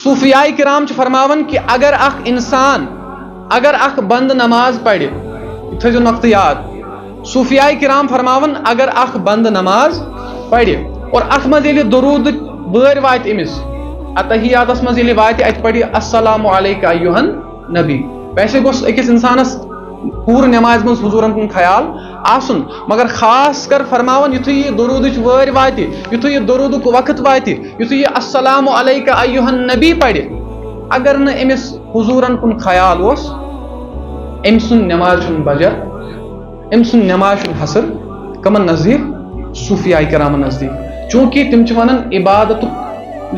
صوفیاء کرام فرماون کہ اگر اخ انسان اگر اخ بند نماز پڑھ تھو نقطہ یاد صوفیاء کرام فرماون اگر اخ بند نماز پڑھ اور ات مز درود بر وات امس اتحیاتس مز وات ات پڑھ السلام علیکہ ایھا النبی ویسے گوس اکس انسانس پور نماز مز حضورن کن خیال آسن مگر خاص کر فرماون یتھے یہ درود ور وات یتھے یہ درود وقت وات یتھے یہ السلام علیکہ ایھا النبی پڑھ اگر نہ امس حضورن کن خیال اس ام سن نماز چھ بجر ام سن نماز چھ حسر کمن نزدیک صوفیاء کرام نزدیک چونکہ تم چھ ونان عبادت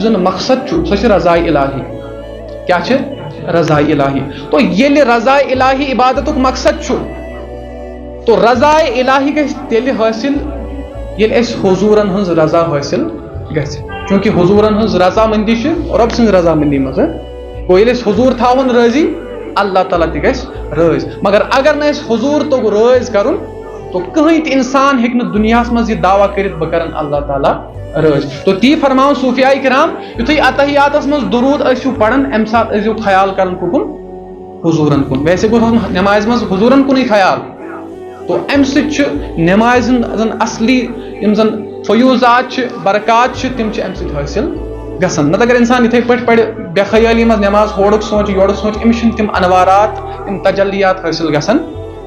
زن مقصد چھ سہ رضا الہی کیا چھ رضا الہی تو یل رضا الہی عبادت مقصد چھ تو رضا الہی گژھِ تیلہِ حٲصِل ییٚلہِ اَسہِ حضوٗرن ہٕنٛز رضا حٲصِل گژھِ چوٗنٛکہِ حضوٗرن ہٕنٛز رضا مندی چھِ رۄب سٕنٛز رضا مندی منٛز گوٚو ییٚلہِ أسۍ حضوٗر تھاوون رٲضی اللہ تعالیٰ تہِ گژھِ رٲضۍ مگر اگر نہٕ اَسہِ حضوٗر توٚگ رٲضۍ کرُن تو کٕہٕنۍ تہِ اِنسان ہیٚکہِ نہٕ دُنیاہس منٛز یہِ دعوا کٔرِتھ بہٕ کرن اللہ تعالیٰ رٲضۍ تو تی فرماوُن صوفیاء کرام یُتھُے اتحیاتس منٛز درود ٲسِو پران امہِ ساتہٕ ٲسۍزیو خیال کران کُکُن حضوٗرن کُن ویسے گوٚژھ آسُن نمازِ منٛز حضوٗرن کُنُے خیال تو امہ سۭتۍ نماز زن اصلی یم زن فیوضات برکات تم امہ سۭتۍ حٲصِل گژھان نتہٕ اگر انسان یِتھے پٲٹھۍ پرِ بے خیالی منٛز نماز ہورُک سونچ یورُک سونچ أمِس چھِنہٕ تِم انوارات تِم تجلیات حٲصِل گژھان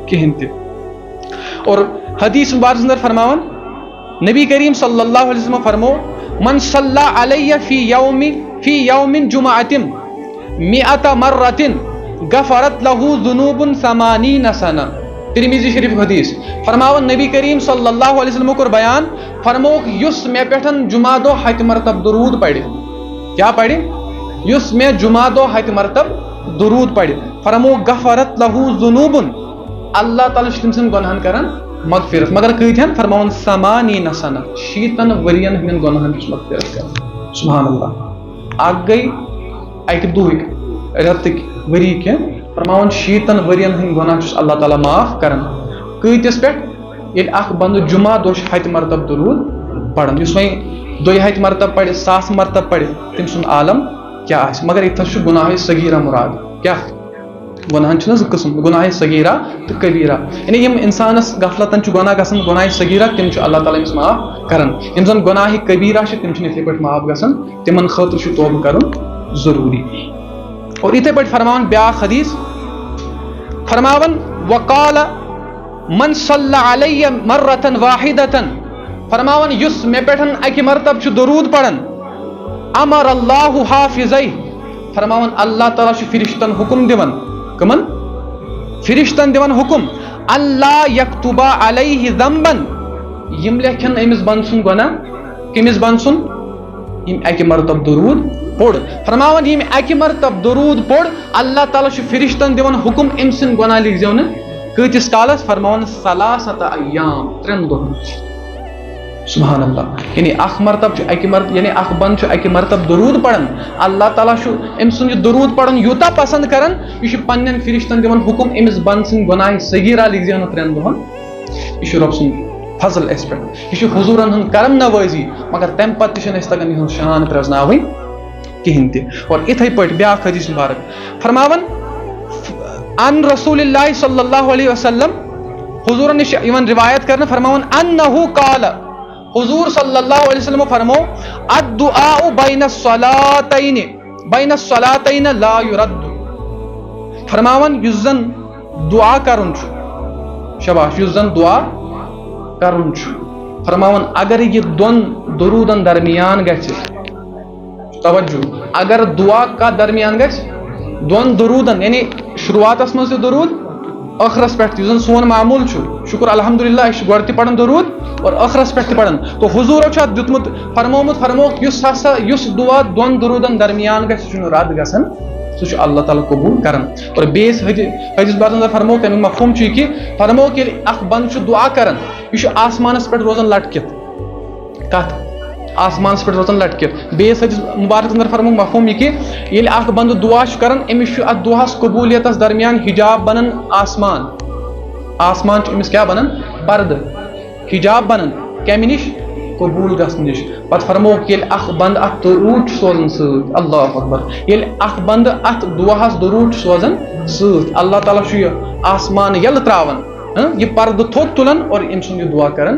کہیٖنۍ تہِ اور حدیث مبارک اندر فرماون نبی کریم صلی اللہ علیہ وسلم فرمو من صلی علیہ فی یوم جمعۃ مئۃ مرۃ غفرت لہ ذنوب 80 سنہ ترمیزی شریف حدیث فرماون نبی کریم صلی اللہ علیہ وسلم کور بیان فرموک یس مے پٹھن جمعہ دو ہتہِ مرتب درود پڑھ کیا پڑھ یس مے جمعہ دو ہتہِ مرتب درود پڑھ فرموک غفرت لہ ذنوب اللہ تعالیٰ تم سن گناہن کران مغفرت مگر کۭتہن فرماون 80 سنہ 60 ورین ہندین گناہن مغفرت کران سبحان اللہ اکھ گئی اکہِ دُہٕکۍ رٮ۪تٕکۍ ؤری کینٛہہ فرماون 60 ورین ہند گناہ چھُس اللہ تعالیٰ معاف کران کۭتِس پٮ۪ٹھ ییٚلہِ اکھ بندٕ جمعہ دۄہ چھُ ہتہِ مرتب درود پران یُس وۄنۍ 200 مرتب پرِ 1000 مرتب پرِ تٔمۍ سُنٛد عالم کیاہ آسہِ مگر ییٚتھس چھُ گناہ صغیرہ مراد کیاہ گناہن چھِنہٕ زٕ قٕسم گناہ صغیرہ تہٕ کبیرہ یعنی یِم انسانس غفلتن چھُ گناہ گژھان گناہ صغیرہ تِم چھُ اللہ تعالیٰ أمِس معاف کران یِم زن گناہ کبیرہ چھِ تِم چھِنہٕ یِتھے پٲٹھۍ معاف گژھان تِمن خٲطرٕ چھُ توبہٕ کرُن ضروٗری اور یِتھے پٲٹھۍ فرماون بیاکھ حدیث فرماون وقال من صلی علیہ مرۃ واحدۃ فرماون یس مے پٮ۪ٹھن اکہِ مرتب چھُ درود پران امر اللہ حافظی فرماون اللہ تعالیٰ چھُ فرشتن حکم دِوان کمن فرشتن دِوان حکم اللہ یکتبا علیہ ذنبا یم لیکھن أمِس بند سُنٛد گۄناہ کٔمِس بند سُنٛد یم اکہِ مرتب درود پوٚر فرماون یم اکہِ مرتب درود پوٚر اللہ تعالیٰ چھُ فرشتن دِوان حکم أمۍ سٕنٛدۍ گۄناہ لیکھزیو نہٕ کۭتِس کالس فرماون 3 ایام 3 دۄہن سبحان اللہ یعنی اکھ مرتب چھُ اکہِ مرتب یعنی اکھ بند چھُ اکہِ مرتب درود پران اللہ تعالیٰ چھُ أمۍ سُنٛد یہِ درود پرُن یوٗتاہ پسند کران یہِ چھُ پننٮ۪ن فرشتن دِوان حکم أمِس بند سٕنٛدۍ گۄناہ صغیرہ لیکھزیو نہٕ 3 دۄہن یہِ چھُ رۄب سُنٛد فضل اسہِ پٮ۪ٹھ یہِ چھُ حضوٗرن ہُنٛد کرم نوٲزی مگر تمہِ پتہٕ تہِ چھُنہٕ اسہِ تگان یِہُنٛد شان پرٛزناوٕنۍ کہیٖنۍ تہِ اور یِتھے پٲٹھۍ بیاکھ حدیث مبارک فرماون ان رسول اللہ صلی اللہ علیہ وسلم حضورن نش یِوان روایت کرنہٕ فرماون انہ قال حضور صلی اللہ علیہ وسلم فرمو الدعاء بین الصلاتین لا یرد فرماون یُس زن دعا کرُن چھُ شباش یُس زن دعا کرُن چھُ فرماون اگر یہِ دۄن درودن درمیان گژھِ توجہ اگر دعا کتھ درمیان گژھِ دۄن درودن یعنی شروعاتس منٛز تہِ درود ٲخرس پٮ۪ٹھ تہِ یُس زن سون معموٗل چھُ شکر الحمدللہ أسۍ چھِ گۄڈٕ تہِ پران درود اور ٲخرس پٮ۪ٹھ تہِ پران تو حضوٗرو چھُ اتھ دیُتمُت فرمومُت یُس دعا دۄن درودن درمیان گژھِ سُہ چھُنہٕ رد گژھان سُہ چھُ اللہ تعالیٰ قبوٗل کران اور بیٚیِس حدیث بارس اندر فرموک تمیُک مفہوم چھُ یہِ کہِ فرموک ییٚلہِ اکھ بنٛد چھُ دعا کران یہِ چھُ آسمانس پٮ۪ٹھ روزان لٹکِتھ کتھ آسمانس پٮ۪ٹھ روزان لٹکِتھ بیٚیِس حدیث مبارکس اندر فرموک مفہوم یہِ کہِ ییٚلہِ اکھ بنٛدٕ دعا چھُ کران أمِس چھُ اتھ دعاہس قبوٗلیتس درمیان حجاب بنان آسمان چھُ أمِس کیاہ بنان پردٕ حجاب بنان کمہِ نِش قبول گژھنہٕ نِش پتہٕ فرمووُکھ ییٚلہِ اکھ بنٛدٕ اکھ درود چھُ سوزان سۭتۍ اللہ اکبر ییٚلہِ اکھ بنٛدٕ اتھ دُعاہس درود چھُ سوزان سۭتۍ اللہ تعالیٰ چھُ یہِ آسمان یلہٕ تراوان یہِ پردٕ تھوٚد تُلان اور أمۍ سُنٛد یہِ دُعا کران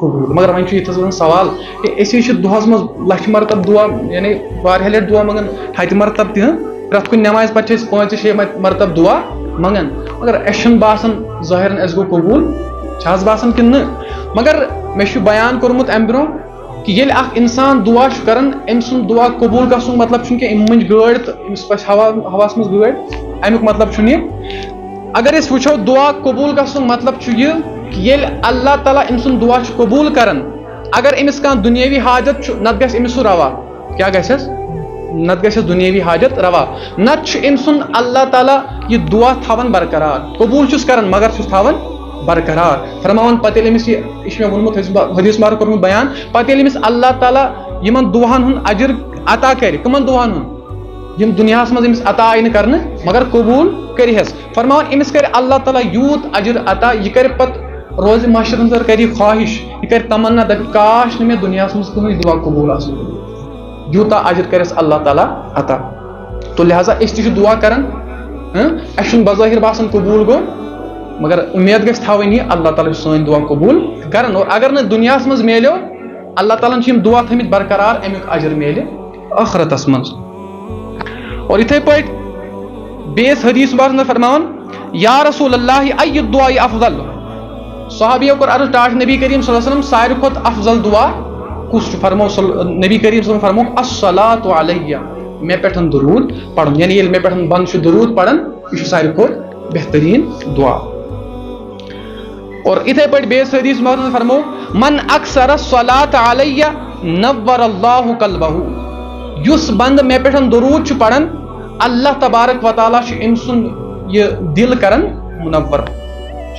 قبوٗل مگر وۄنۍ چھُ ییٚتھس گژھان سوال کہِ أسۍ چھِ دۄہس منٛز لچھِ مرتب دُعا یعنی واریاہ لٹہِ دُعا منٛگان ہتہِ مرتب تہِ پرٛٮ۪تھ کُنہِ نٮ۪مازِ پتہٕ چھِ أسۍ 5-6 مرتب دُعا منٛگان مگر اَسہِ چھُنہٕ باسان ظٲہِرن اَسہِ گوٚو قبوٗل چھِ حظ باسان کِنہٕ نہٕ مگر مےٚ چھُ بیان کوٚرمُت امہِ برونٛہہ کہِ ییٚلہِ اکھ انسان دُعا چھُ کران أمۍ سُنٛد دُعا قبوٗل گژھُن مطلب چھُنہٕ کینٛہہ أمۍ مٔنٛجۍ گٲڑۍ تہٕ أمِس پَژھِ ہواہس منٛز گٲڑۍ امیُک مطلب چھُنہٕ یہِ اگر أسۍ وٕچھو دُعا قبوٗل گژھُن مطلب چھُ یہِ کہِ ییٚلہِ اللہ تعالیٰ أمۍ سُنٛد دُعا چھُ قبوٗل کران اگر أمِس کانٛہہ دُنیٲوی حاجت چھُ نتہٕ گژھِ أمِس سُہ روا کیٛاہ گژھٮ۪س نتہٕ گژھٮ۪س دُنیٲوی حاجت روا نتہٕ چھُ أمۍ سُنٛد اللہ تعالیٰ یہِ دُعا تھاوان برقرار قبوٗل چھُس کران مگر چھُس تھاوان برقرار فرماوان پتہٕ ییٚلہِ أمِس یہِ چھُ مےٚ ووٚنمُت حدیث مارک کوٚرمُت بیان پتہٕ ییٚلہِ أمِس اللہ تعالیٰ یِمن دُعاہن ہُنٛد اجر عطا کرِ کٕمن دُعاہن ہُنٛد یِم دُنیاہس منٛز أمِس عطا آیہِ نہٕ کرنہٕ مگر قبوٗل کٔرِہس فرماوان أمِس کرِ اللہ تعالیٰ یوٗت اجر عطا یہِ کرِ پتہٕ روزِ ماشرس انٛدر کرِ یہِ خواہش یہِ کرِ تمنا دپہِ کاش نہٕ مےٚ دُنیاہس منٛز کٕہٕنۍ دُعا قبوٗل آسُن یوٗتاہ اجر کرٮ۪س اللہ تعالیٰ عطا تو لہٰذا أسۍ تہِ چھِ دُعا کران اَسہِ چھُنہٕ بظٲہر باسان قبوٗل گوٚو مگر اُمید گژھِ تھاوٕنۍ یہِ اللہ تعالیٰ چھُ سٲنۍ دُعا قبوٗل کران اور اگر نہٕ دُنیاہس منٛز میلیو اللہ تعالیٰ ہن چھِ یِم دُعا تھٲمٕتۍ برقرار امیُک اجر میلہِ ٲخرتس منٛز اور یِتھٕے پٲٹھۍ بیٚیِس حدیث مبارکس منٛز فرماوان یا رسول اللہ اَیُّ الدُعاءِ افضل صحابیو کوٚر عرض ٹاٹھ نبی کریم صلی اللہ علیہ وسلم ساروی کھۄتہٕ افضل دُعا کُس چھُ فرمو نبی کریم صلی اللہ علیہ وسلم فرمووُکھ الصلاۃ علیہ مےٚ پٮ۪ٹھ درود پرُن یعنی ییٚلہِ مےٚ پٮ۪ٹھ بنٛدٕ چھُ درود پران یہِ چھُ ساروی کھۄتہٕ بہتریٖن دُعا اور یِتھٕے پٲٹھۍ بیٚیِس حدیث مبارکس منٛز فرمو من اکثر الصلاۃ علیہ نور اللہ قلبہ یُس بنٛدٕ مےٚ پٮ۪ٹھ درود چھُ پران اللہ تبارک و تعالیٰ چھُ أمۍ سُنٛد یہِ دِل کران مُنور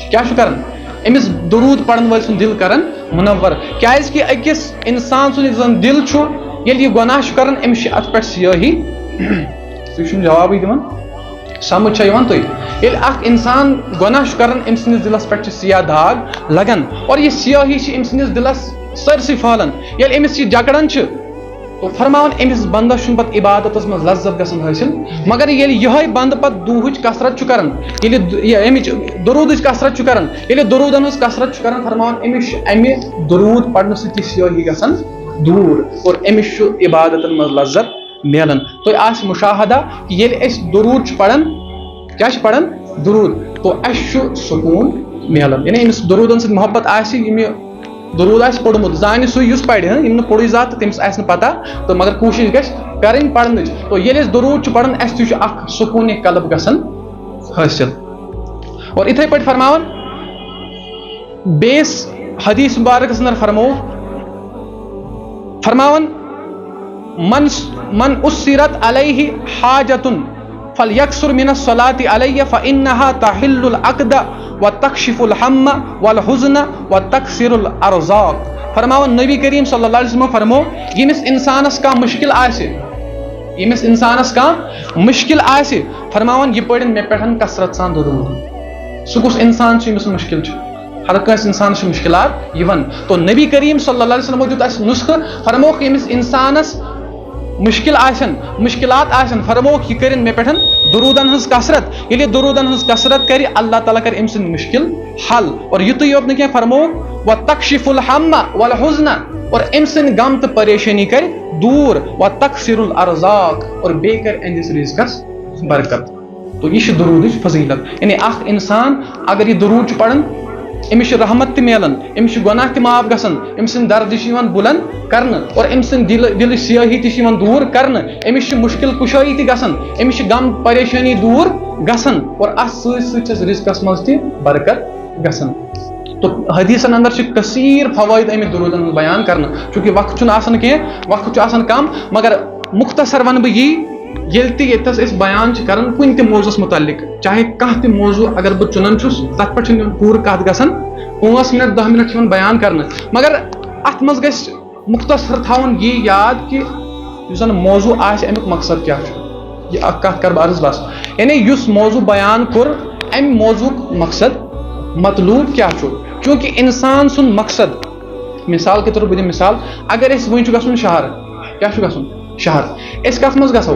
کیٛاہ چھُ کران أمِس درود پرن وٲلۍ سُنٛد دِل کران مُنور کیٛازِ کہِ أکِس انسان سُنٛد یُس زن دِل چھُ ییٚلہِ یہِ گۄناہ چھُ کران أمِس چھِ اتھ پٮ۪ٹھ سیٲہی تُہۍ چھُنہٕ جوابٕے دِوان سمجھ چھا یِوان تُہۍ ییٚلہِ اکھ انسان گۄناہ چھُ کران أمۍ سٕنٛدِس دِلس پٮ۪ٹھ چھِ سیاہ داغ لگان اور یہِ سیٲہی چھِ أمۍ سٕنٛدِس دِلس سٲرسٕے پھہلان ییٚلہِ أمِس یہِ جکڑان چھِ تو فرماوان أمِس بنٛدس چھُنہٕ پتہٕ عبادتس منٛز لذت گژھان حٲصِل مگر ییٚلہِ یِہوے بنٛدٕ پتہٕ دوٗہٕچ کثرت چھُ کران ییٚلہِ اَمِچ درودٕچ کثرت چھُ کران ییٚلہِ درودن ہٕنٛز کثرت چھُ کران فرماوان أمِس چھُ امہِ درود پرنہٕ سۭتۍ تہِ سیٲہی گژھان دوٗر اور أمِس چھُ عبادتن منٛز لذت میلان تۄہہِ آسہِ مُشاہدہ کہِ ییٚلہِ أسۍ درود چھِ پران کیٛاہ چھِ پران درود تو اَسہِ چھُ سکوٗن میلان یعنی أمِس درودن سۭتۍ محبت آسہِ یِم یہِ درود آسہِ پوٚرمُت زانہِ سُے یُس پرِ یِم نہٕ پوٚرُے زانٛہہ تہٕ تٔمِس آسہِ نہٕ پتہ تہٕ مگر کوٗشِش گژھِ کرٕنۍ پرنٕچ تو ییٚلہِ أسۍ درود چھِ پران اَسہِ تہِ چھُ اکھ سکوٗنہِ قلب گژھان حٲصِل اور یِتھٕے پٲٹھۍ فرماوان بیٚیِس حدیث مبارکس انٛدر فرماوان من اُسِرت علیہ حاجتن فلیکثر من الصلاۃ علیہ فانہا تحل العقد وتکشف الہم والحزن وتکثر الارزاق فرماوان نبی کریم صلی اللہ علیہ وسلم فرمو ییٚمِس انسانس کانٛہہ مُشکل آسہِ فرماوان یہِ پٔرِن مےٚ پٮ۪ٹھ کثرت سان درود سُہ کُس انسان چھُ ییٚمِس مُشکل چھُ ہر کٲنٛسہِ انسانس چھِ مُشکلات یِوان تو نبی کریم صلی اللہ علیہ وسلمو دیُت اَسہِ نُسخہٕ فرمووُکھ ییٚمِس انسانس مُشکلات آسن فرمووُکھ یہِ کٔرِنۍ مےٚ پٮ۪ٹھ درودن ہٕنٛز کثرت ییٚلہِ یہِ درودن ہٕنٛز کثرت کرِ اللہ تعالیٰ کرِ أمۍ سٕنٛدۍ مُشکل حل اور یُتُے یوت نہٕ کینٛہہ فرمووُکھ وتکشف الہم والحزن اور أمۍ سٕنٛدۍ غم تہٕ پریشٲنی کرِ دوٗر وتکثر الارزاق اور بیٚیہِ کرِ أہنٛدِس رِزقس برکت تو یہِ چھِ درودٕچ فضیلت یعنی اکھ انسان اگر یہِ درود چھُ پران أمِس چھِ رحمت تہِ میلان أمِس چھُ گۄناہ تہِ معاف گژھان أمۍ سٕنٛدۍ دردٕ چھِ یِوان بُلنٛد کرنہٕ اور أمۍ سٕنٛدۍ دِلٕچ سیٲہی تہِ چھِ یِوان دوٗر کرنہٕ أمِس چھِ مُشکل کُشٲیی تہِ گژھان أمِس چھِ غم پریشٲنی دوٗر گژھان اور اَتھ سۭتۍ سۭتۍ چھس رِزقس منٛز تہِ برکت گژھان تو حدیثن اندر چھِ کثیٖر فوٲیِد اَمہِ درودن ہُنٛد بیان کرنہٕ چوٗنٛکہِ وقت چھُنہٕ آسان کینٛہہ وقت چھُ آسان کم مگر مختصر ونہٕ بہٕ یی ییٚلہِ تہِ ییٚتھس أسۍ بیان چھِ کران کُنہِ تہِ موضوٗعس مُتعلق چاہے کانٛہہ تہِ موضوٗع اگر بہٕ چُنان چھُس تتھ پٮ۪ٹھ چھِنہٕ پوٗرٕ کتھ گژھان 5 منٹ 10 منٹ چھِ یِوان بیان کرنہٕ مگر اتھ منٛز گژھِ مختصر تھاوُن یی یاد کہِ یُس زن موضوٗع آسہِ امیُک مقصد کیٛاہ چھُ یہِ اکھ کتھ کرٕ بہٕ عرض بس یعنی یُس موضوٗع بیان کوٚر امہِ موضوٗعُک مقصد مطلوب کیٛاہ چھُ چوٗنٛکہِ انسان سُنٛد مقصد مثال کے طور پر مثال اگر اس ون گھن شہر کیا گھن شہر اس کت مز گھو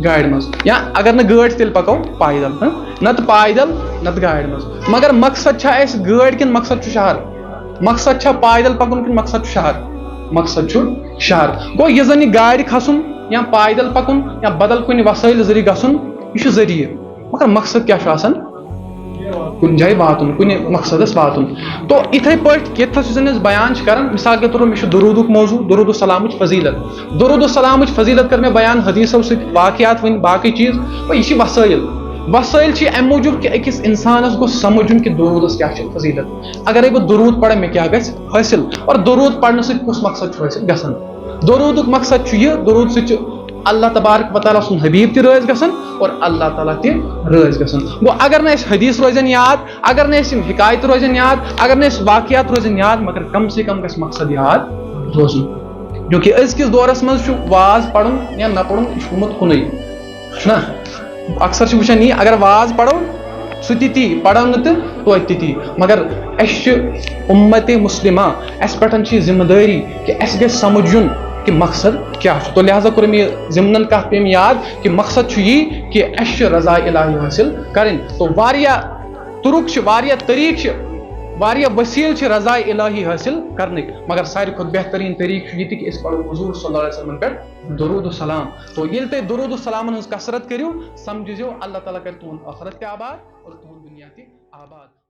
گاڑی مز یا اگر نہ گاڑی تیل پکو پیدل نت پیدل نت گاڑی مز مگر مقصد چھا اس گاڑی کن مقصد شہر مقصد چھا پیدل پکن کن مقصد شہر مقصد شہر گو یہ زن یہ گاڑی کھسن یا پیدل پکن یا بدل کن وسائل ذریعہ گھن یہ ذریعہ مگر مقصد کیا آسان کن جائے واتن کن مقصدس واتن تو اتھے پٲٹھۍ یتھس زن بیان کران مثال کے طور پر مے درودک موضوع درود السلام فضیلت درود السلام فضیلت کر میں بیان حدیثو ست واقعات ون باقی چیز یہ وسائل وسائل ام موجود کہ اکس انسانس گو سمجھن کہ درودس کیا فضیلت اگر بہ درود پڑھا مے کیا گژھِ حاصل اور درود پڑھنے ست کس مقصد حاصل گژھان درودک مقصد یہ درود ست اللہ تبارک و تعالیٰ سن حبیب تہ رٲضۍ گژھان اور اللہ تعالیٰ تہ رٲضۍ گژھان گو اگر نہ حدیث روزن یاد اگر نہ حکایت روزن یاد اگر نہ واقعات روزن یاد مگر کم سے کم گژھِ مقصد یاد روزن کیونکہ أزکِس دورس منٛز چھُ واز پرُن یا نہ پرُن یہِ چھُ گوٚمُت کُنُے نا اکثر چھِ وٕچھان یی اگر واز پرو سُہ تہِ تی پرو نہٕ تہٕ توتہِ تی مگر اَسہِ چھِ اُمت مُسلمہ اَسہِ پٮ۪ٹھ چھِ ذمہ دٲری کہ اَسہِ گژھِ سمجھُن کہ مقصد کیا تو لہٰذا کوٚر مےٚ ضمنن کتھ پیم یاد کہ مقصد چھُ یی کہ اَسہِ چھِ رضا الہی حٲصل کرٕنۍ تو واریاہ طرق چھِ واریاہ طریقہٕ چھِ واریاہ وسیل چھِ رضا الہی حٲصل کرنٕکۍ مگر ساروی کھۄتہٕ بہتریٖن طریقہٕ چھُ یہِ تہِ کہ أسۍ پرو حضوٗر صلی اللہ علیہ وسلمن پٮ۪ٹھ درود السلام تو ییٚلہِ تُہۍ درود السلامن ہٕنٛز کثرت کٔرِو سمجھزیو اللہ تعالیٰ کرِ تُہُنٛد ٲخرت تہِ آباد اور تُہُنٛد دُنیا تہِ آباد